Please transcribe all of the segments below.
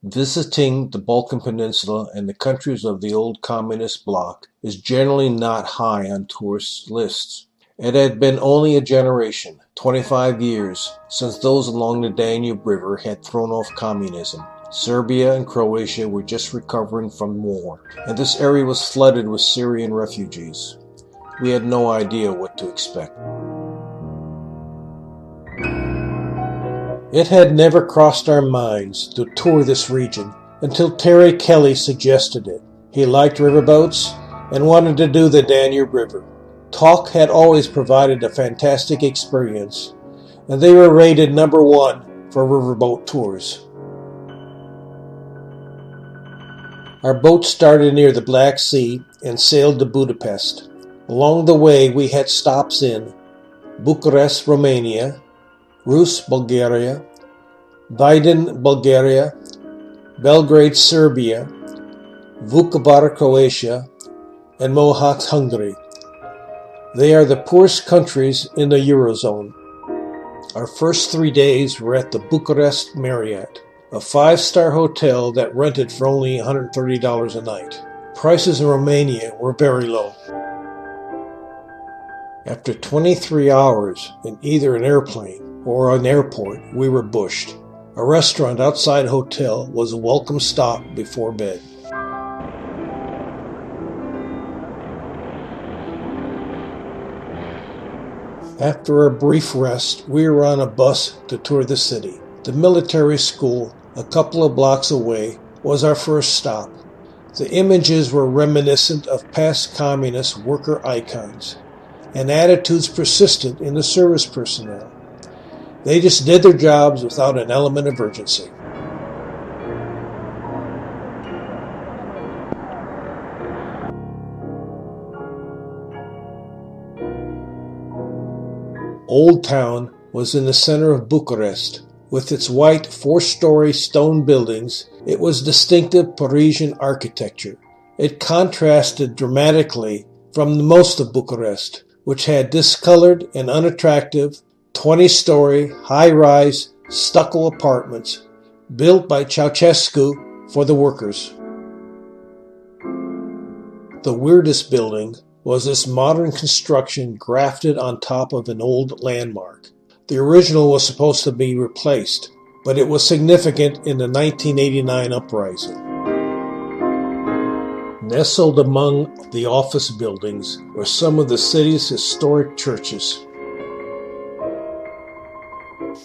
Visiting the Balkan Peninsula and the countries of the old communist bloc is generally not high on tourist lists. It had been only a generation, 25 years, since those along the Danube River had thrown off communism. Serbia and Croatia were just recovering from war, and this area was flooded with Syrian refugees. We had no idea what to expect. It had never crossed our minds to tour this region until Terry Kelly suggested it. He liked riverboats and wanted to do the Danube River. Tauck had always provided a fantastic experience, and they were rated #1 for riverboat tours. Our boat started near the Black Sea and sailed to Budapest. Along the way, we had stops in Bucharest, Romania, Rus, Bulgaria, Vidin, Bulgaria, Belgrade, Serbia, Vukovar, Croatia, and Mohacs, Hungary. They are the poorest countries in the Eurozone. Our first 3 days were at the Bucharest Marriott, a 5-star hotel that rented for only $130 a night. Prices in Romania were very low. After 23 hours in either an airplane or an airport, we were bushed. A restaurant outside a hotel was a welcome stop before bed. After a brief rest, we were on a bus to tour the city. The military school, a couple of blocks away, was our first stop. The images were reminiscent of past communist worker icons, and attitudes persistent in the service personnel. They just did their jobs without an element of urgency. Old Town was in the center of Bucharest. With its white 4-story stone buildings, it was distinctive Parisian architecture. It contrasted dramatically from most of Bucharest, which had discolored and unattractive 20-story, high-rise, stucco apartments built by Ceausescu for the workers. The weirdest building was this modern construction grafted on top of an old landmark. The original was supposed to be replaced, but it was significant in the 1989 uprising. Nestled among the office buildings were some of the city's historic churches.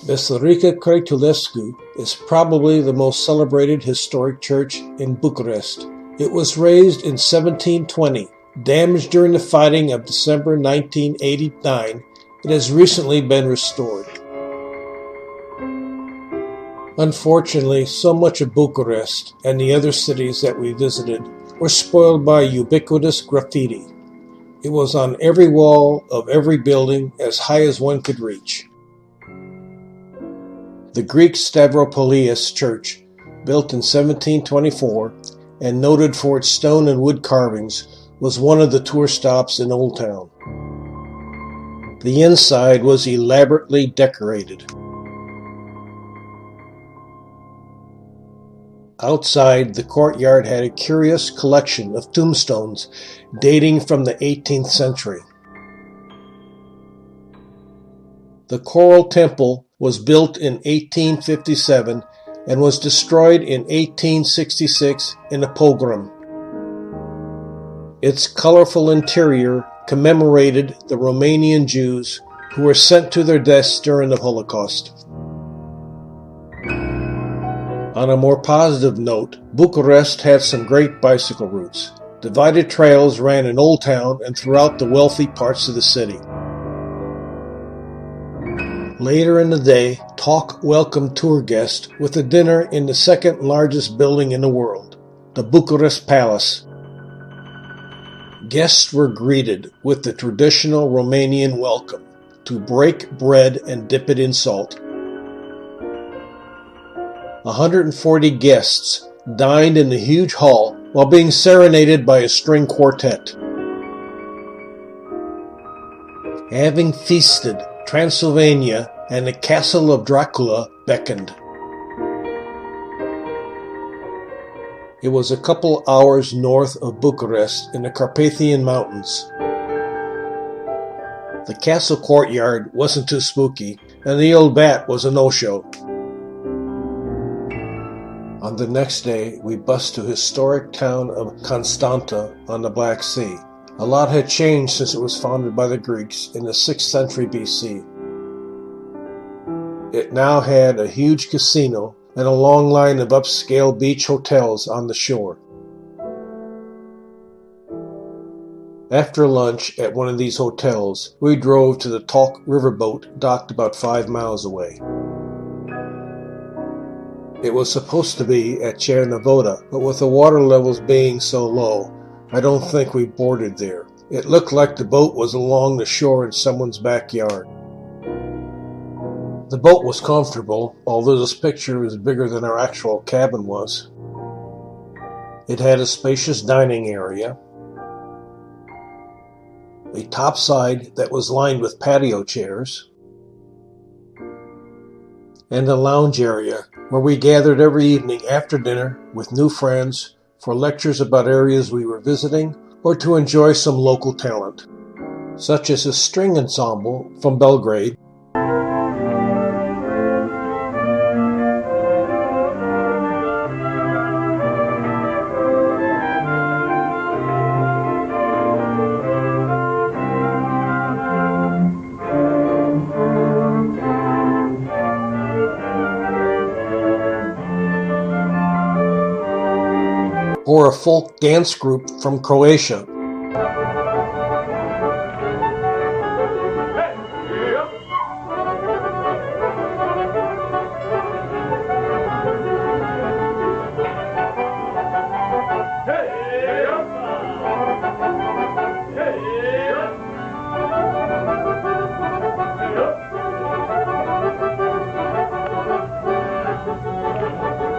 Biserica Crăciunescu is probably the most celebrated historic church in Bucharest. It was raised in 1720. Damaged during the fighting of December 1989, it has recently been restored. Unfortunately, so much of Bucharest and the other cities that we visited were spoiled by ubiquitous graffiti. It was on every wall of every building as high as one could reach. The Greek Stavropolius Church, built in 1724 and noted for its stone and wood carvings, was one of the tour stops in Old Town. The inside was elaborately decorated. Outside, the courtyard had a curious collection of tombstones dating from the 18th century. The Coral Temple was built in 1857 and was destroyed in 1866 in a pogrom. Its colorful interior commemorated the Romanian Jews who were sent to their deaths during the Holocaust. On a more positive note, Bucharest had some great bicycle routes. Divided trails ran in Old Town and throughout the wealthy parts of the city. Later in the day, Tauck welcomed tour guests with a dinner in the second largest building in the world, the Bucharest Palace. Guests were greeted with the traditional Romanian welcome, to break bread and dip it in salt. 140 guests dined in the huge hall while being serenaded by a string quartet. Having feasted, Transylvania and the castle of Dracula beckoned. It was a couple hours north of Bucharest in the Carpathian Mountains. The castle courtyard wasn't too spooky, and the old bat was a no-show. On the next day, we bussed to historic town of Constanta on the Black Sea. A lot had changed since it was founded by the Greeks in the 6th century BC. It now had a huge casino and a long line of upscale beach hotels on the shore. After lunch at one of these hotels, we drove to the Tauck Riverboat docked about 5 miles away. It was supposed to be at Chernavoda, but with the water levels being so low, I don't think we boarded there. It looked like the boat was along the shore in someone's backyard. The boat was comfortable, although this picture is bigger than our actual cabin was. It had a spacious dining area, a topside that was lined with patio chairs, and a lounge area where we gathered every evening after dinner with new friends for lectures about areas we were visiting or to enjoy some local talent, such as a string ensemble from Belgrade, or a folk dance group from Croatia.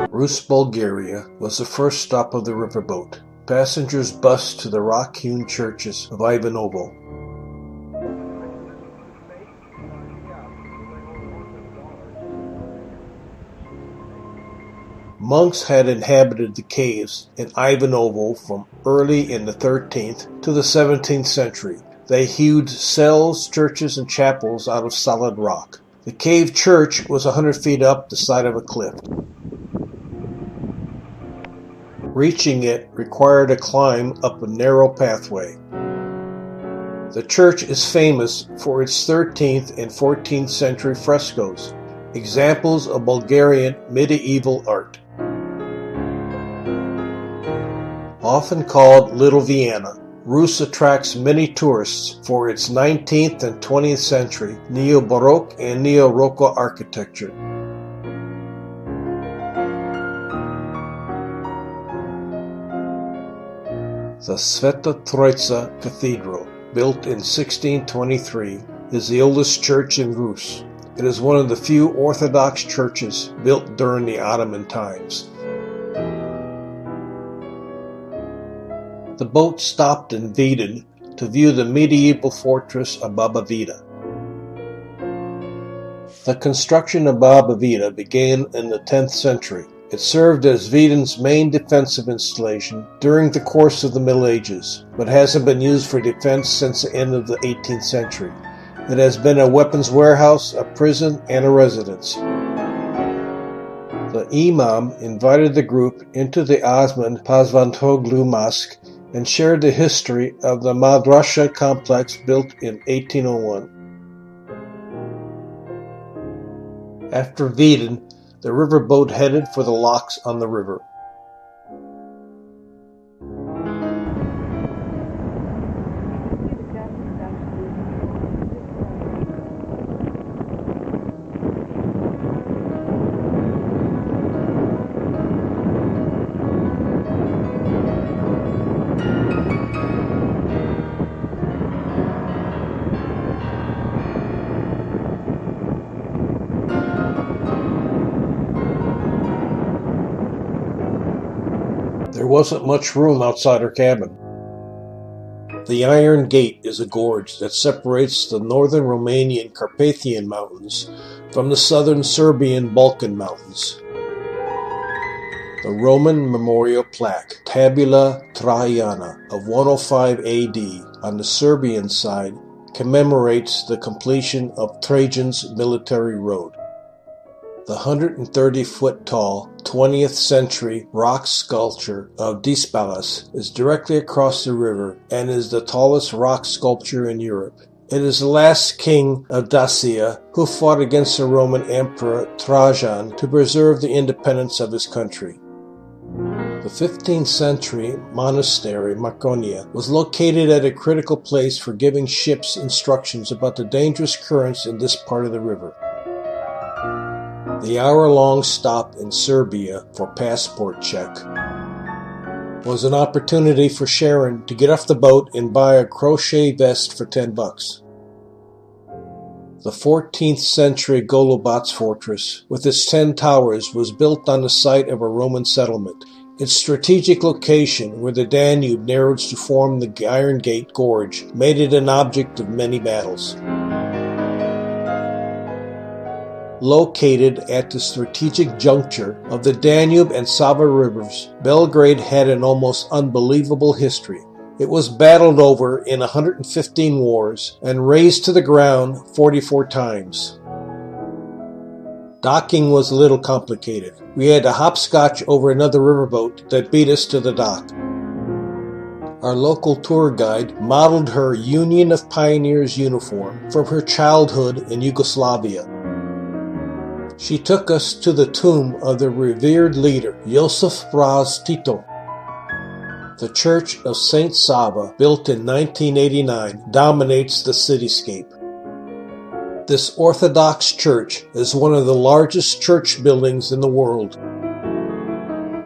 Rus, Bulgaria was the first stop of the riverboat. Passengers bussed to the rock-hewn churches of Ivanovo. Monks had inhabited the caves in Ivanovo from early in the 13th to the 17th century. They hewed cells, churches, and chapels out of solid rock. The cave church was 100 feet up the side of a cliff. Reaching it required a climb up a narrow pathway. The church is famous for its 13th and 14th century frescoes, examples of Bulgarian medieval art. Often called Little Vienna, Rus attracts many tourists for its 19th and 20th century Neo-Baroque and Neo-Rococo architecture. The Sveta Troitsa Cathedral, built in 1623, is the oldest church in Rus. It is one of the few Orthodox churches built during the Ottoman times. The boat stopped in Vidin to view the medieval fortress of Baba Vida. The construction of Baba Vida began in the 10th century. It served as Vidin's main defensive installation during the course of the Middle Ages, but hasn't been used for defense since the end of the 18th century. It has been a weapons warehouse, a prison, and a residence. The Imam invited the group into the Osman Pazvantoglu Mosque and shared the history of the Madrasa complex built in 1801. After Vidin, the riverboat headed for the locks on the river. There wasn't much room outside her cabin. The Iron Gate is a gorge that separates the northern Romanian Carpathian Mountains from the southern Serbian Balkan Mountains. The Roman memorial plaque, Tabula Traiana, of 105 AD on the Serbian side commemorates the completion of Trajan's military road. The 130-foot-tall 20th century rock sculpture of Dispalas is directly across the river and is the tallest rock sculpture in Europe. It is the last king of Dacia who fought against the Roman Emperor Trajan to preserve the independence of his country. The 15th century monastery Marconia was located at a critical place for giving ships instructions about the dangerous currents in this part of the river. The hour-long stop in Serbia for passport check was an opportunity for Sharon to get off the boat and buy a crochet vest for $10. The 14th century Golubac fortress, with its 10 towers, was built on the site of a Roman settlement. Its strategic location, where the Danube narrows to form the Iron Gate Gorge, made it an object of many battles. Located at the strategic juncture of the Danube and Sava rivers, Belgrade had an almost unbelievable history. It was battled over in 115 wars and razed to the ground 44 times. Docking was a little complicated. We had to hopscotch over another riverboat that beat us to the dock. Our local tour guide modeled her Union of Pioneers uniform from her childhood in Yugoslavia. She took us to the tomb of the revered leader, Josip Broz Tito. The Church of St. Sava, built in 1989, dominates the cityscape. This Orthodox church is one of the largest church buildings in the world.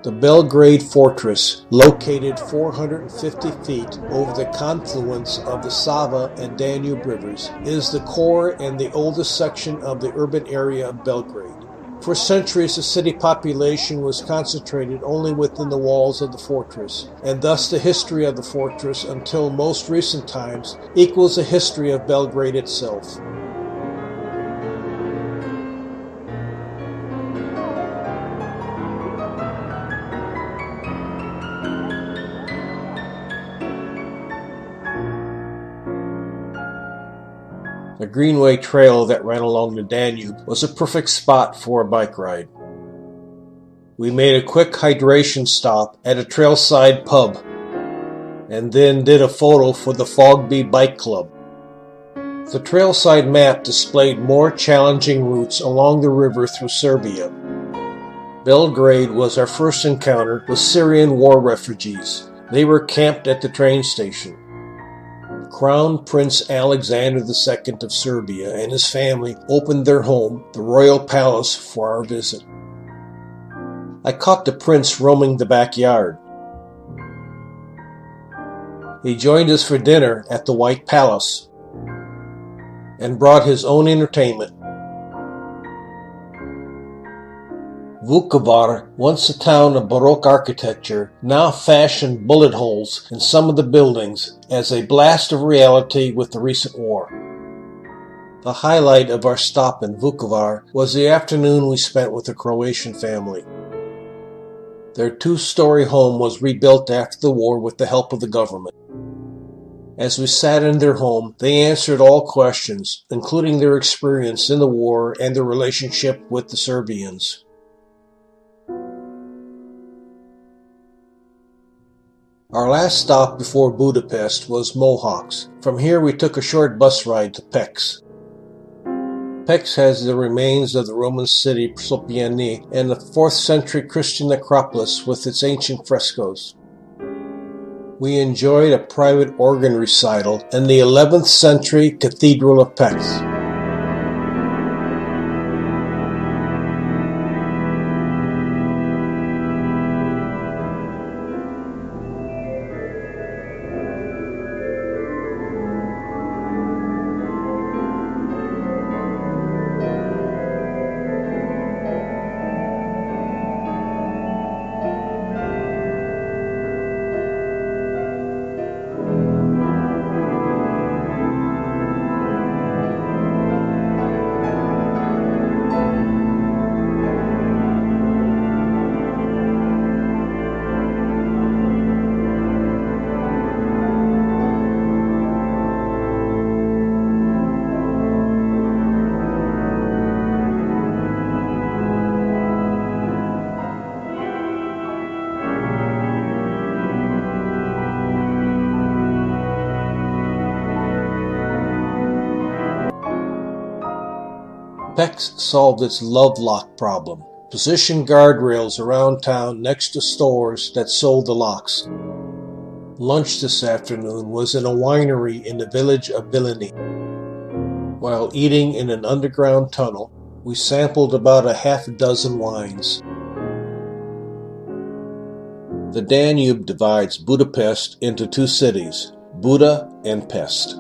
The Belgrade Fortress, located 450 feet over the confluence of the Sava and Danube rivers, is the core and the oldest section of the urban area of Belgrade. For centuries, the city population was concentrated only within the walls of the fortress, and thus the history of the fortress until most recent times equals the history of Belgrade itself. The Greenway Trail that ran along the Danube was a perfect spot for a bike ride. We made a quick hydration stop at a trailside pub, and then did a photo for the Fogby Bike Club. The trailside map displayed more challenging routes along the river through Serbia. Belgrade was our first encounter with Syrian war refugees. They were camped at the train station. Crown Prince Alexander II of Serbia and his family opened their home, the Royal Palace, for our visit. I caught the prince roaming the backyard. He joined us for dinner at the White Palace and brought his own entertainment. Vukovar, once a town of Baroque architecture, now fashioned bullet holes in some of the buildings as a blast of reality with the recent war. The highlight of our stop in Vukovar was the afternoon we spent with a Croatian family. Their two-story home was rebuilt after the war with the help of the government. As we sat in their home, they answered all questions, including their experience in the war and their relationship with the Serbians. Our last stop before Budapest was Mohawks. From here we took a short bus ride to Pécs. Pécs has the remains of the Roman city Proserpine and the 4th century Christian necropolis with its ancient frescoes. We enjoyed a private organ recital in the 11th century Cathedral of Pécs. Peck solved its love lock problem. Positioned guardrails around town next to stores that sold the locks. Lunch this afternoon was in a winery in the village of Villani. While eating in an underground tunnel, we sampled about a half dozen wines. The Danube divides Budapest into two cities, Buda and Pest.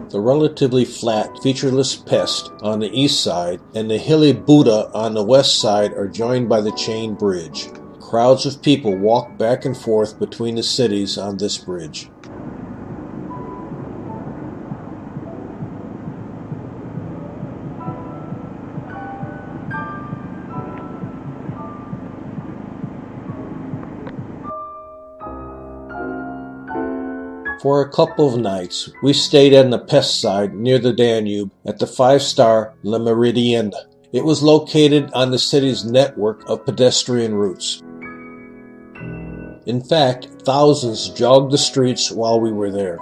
The relatively flat, featureless Pest on the east side and the hilly Buda on the west side are joined by the chain bridge. Crowds of people walk back and forth between the cities on this bridge. For a couple of nights, we stayed on the Pest side near the Danube at the 5-star La Meridienne. It was located on the city's network of pedestrian routes. In fact, thousands jogged the streets while we were there.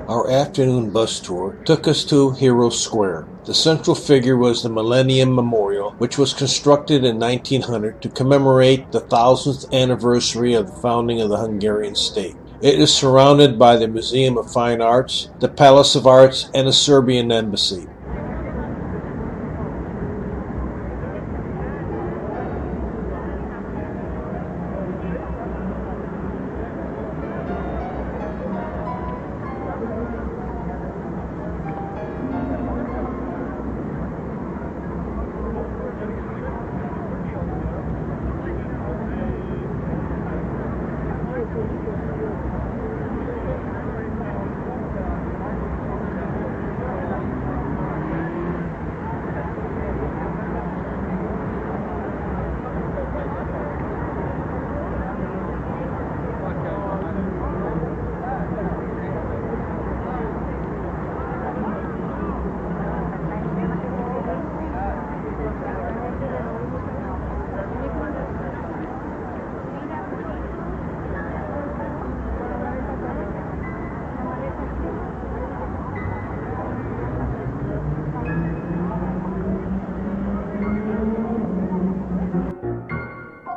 Our afternoon bus tour took us to Hero Square. The central figure was the Millennium Memorial, which was constructed in 1900 to commemorate the 1000th anniversary of the founding of the Hungarian state. It is surrounded by the Museum of Fine Arts, the Palace of Arts, and the Serbian Embassy.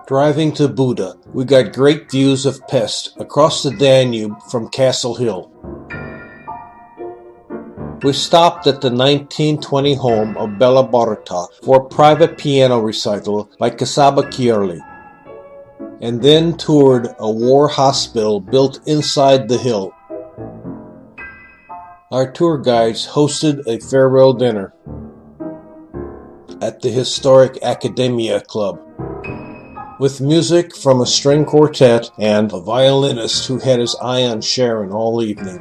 Driving to Buda, we got great views of Pest across the Danube from Castle Hill. We stopped at the 1920 home of Bela Bartok for a private piano recital by Csaba Kierli, and then toured a war hospital built inside the hill. Our tour guides hosted a farewell dinner at the historic Academia Club, with music from a string quartet and a violinist who had his eye on Sharon all evening.